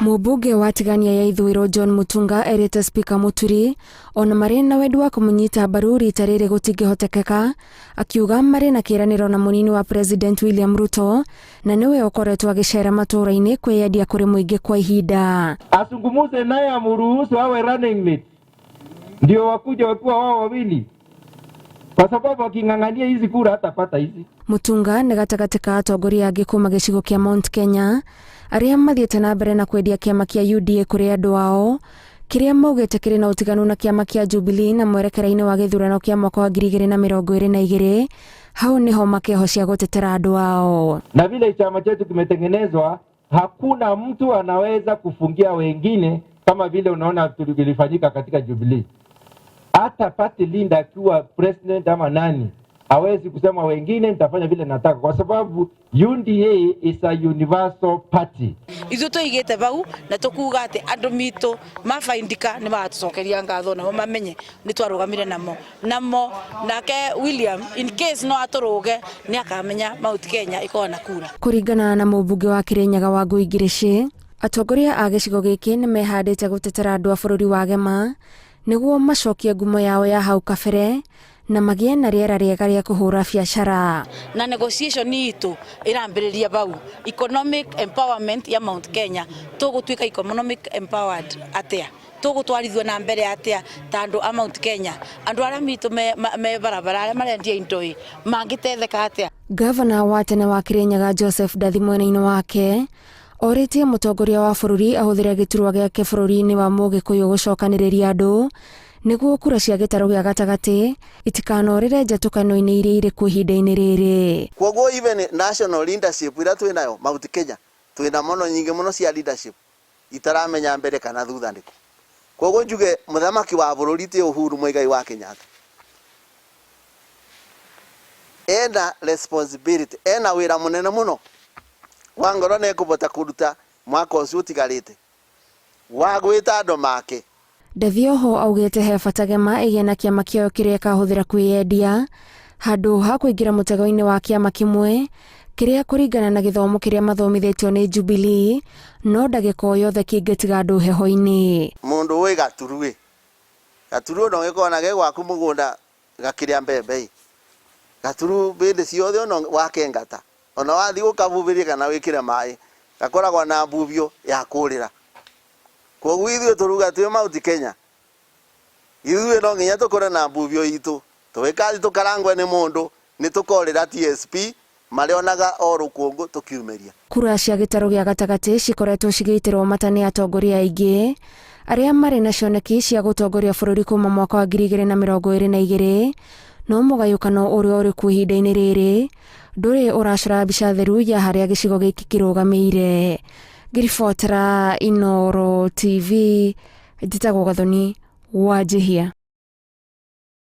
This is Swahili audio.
Mũmbunge wa Tigania ya Ithũĩro John Mutunga erĩte Spika Muturi ona marĩ na wendi wa kũmũnyita mbaru rita rĩrĩ gũtingĩhotekeka, akiuga marĩ na kĩĩranĩro na mũnini wa President William Ruto na nĩwe ũkoretwo agĩcera matũũra-inĩ kwĩyendia kũrĩ mũingĩ kwa ihinda. Asungumuze naye amruhusu awe running mate, ndio wakuja wakiwa wao wawili, kwa sababu aking'ang'ania hizi kura hatapata hizi. Mutunga nĩ gatagatĩ ka atongoria angĩ kuma gĩcigo kĩa Mount Kenya arĩa mathiĩte na mbere na kwendia kĩama kĩa UDA kũrĩ andũ ao, kĩrĩa maugĩte kĩrĩ na ũtiganu na kĩama kĩa Jubilee na mwerekera-inĩ wa gĩthurano kĩa mwaka wa 2022. Hao niho makĩhocia gũtetera andũ ao. Na vile chama chetu kimetengenezwa, hakuna mtu anaweza kufungia wengine kama vile unaona tulifanyika katika Jubilee. Hata Party Linda akiwa president ama nani hawezi kusema wengine nitafanya vile nataka, kwa sababu UDA is a universal party. Ithu tuigite bau na tukuga ati andu mitu mafaindika ni batucokeria ngatho na mamenye ni twarugamire namo nake William in case no aturuge ni akamenya Mount Kenya ikona kura. Kuringana na mũmbunge wa Kirinyaga wa Ngui Ngirici, atongoria a gĩcigo gĩkĩ nĩ mehandĩte gũtetera andũ a bũrũri wa Gema nĩguo macokie ngumo yao ya hau kabere na magĩe na rĩera rĩega rĩa kũhũra biacara. Na negotiation itu irambĩrĩria bau economic empowerment ya Mount Kenya, tũgũtuĩka economic empowered atia, tũgũtwarithio na mbere atia tandũ a Mount Kenya, andũ arĩa mitu me barabara arĩa marendia indo mangĩtetheka atia. Gavana wa tene wa Kirinyaga Joseph Ndathi mwena-inĩ wake orĩtie mũtongoria wa bũrũri ahũthĩre gĩturwa gĩake bũrũri-inĩ wa Mũgĩkũyũ gũcokanĩrĩria andũ nĩguo kura cia gĩtarũ gĩa gatagatĩ itikanorĩre njatũkano-inĩ iria irĩ kuo ihinda-inĩ rĩrĩ. Koguo even national leadership ĩrĩa twĩnayo Mount Kenya twĩna mono nyingĩ mũno cia leadership itaramenya mbere kana thutha ndĩkũ. Koguo njuge mũthamaki wa bũrũri ti Uhuru Muigai wa Kenyatta ena responsibility, ena wĩra mũnene mũno wa ngoro nĩ kũbota kũruta mwaka ũcio ũtigarĩte wa gwĩta andũ make. Ndathi oho augĩte he bata Gema ĩgĩe na kĩama kĩayo kĩrĩa kahũthĩra kwĩyendia handũ ha kũingĩra mũtego-inĩ wa kĩama kĩmwe kĩrĩa kũringana na gĩthomo kĩrĩa mathomithĩtio nĩ Jubilee no ndagĩka o yothe kĩngĩtiga andũ heho-inĩ. Mũndũ wĩ gaturu no gĩkona gĩ gwaku mũgũnda gakĩrĩa mbembe, gaturu bĩndĩ ciothe no wakengata, ona wathiĩ gũkabubĩria kana wĩkĩre maĩ gakoragwo na mbubio ya kũrĩra. Koguo ithuĩ tũruga twĩ Mount Kenya, ithuĩ no nginya tũkorwo na mbubio itũ, tũgĩkathi tũkarangwe nĩ mũndũ nĩ tũkorĩra TSP marĩonaga o rũkũngũ tũkiumĩria. Kura cia gĩtarũ gĩa gatagatĩ cikoretwo cigĩitĩrwo mata nĩ atongoria aingĩ arĩa marĩ na cioneki cia gũtongoria bũrũri kuma mwaka wa 2022, no mũgayũkano ũrĩa ũrĩ kuo ihinda-inĩ rĩrĩ ndũrĩ ũracora mbica theru ya harĩa gĩcigo gĩkĩ kĩrũgamĩire. Ngĩribotera Inooro TV, njĩtagwo Gathoni Wanjihia.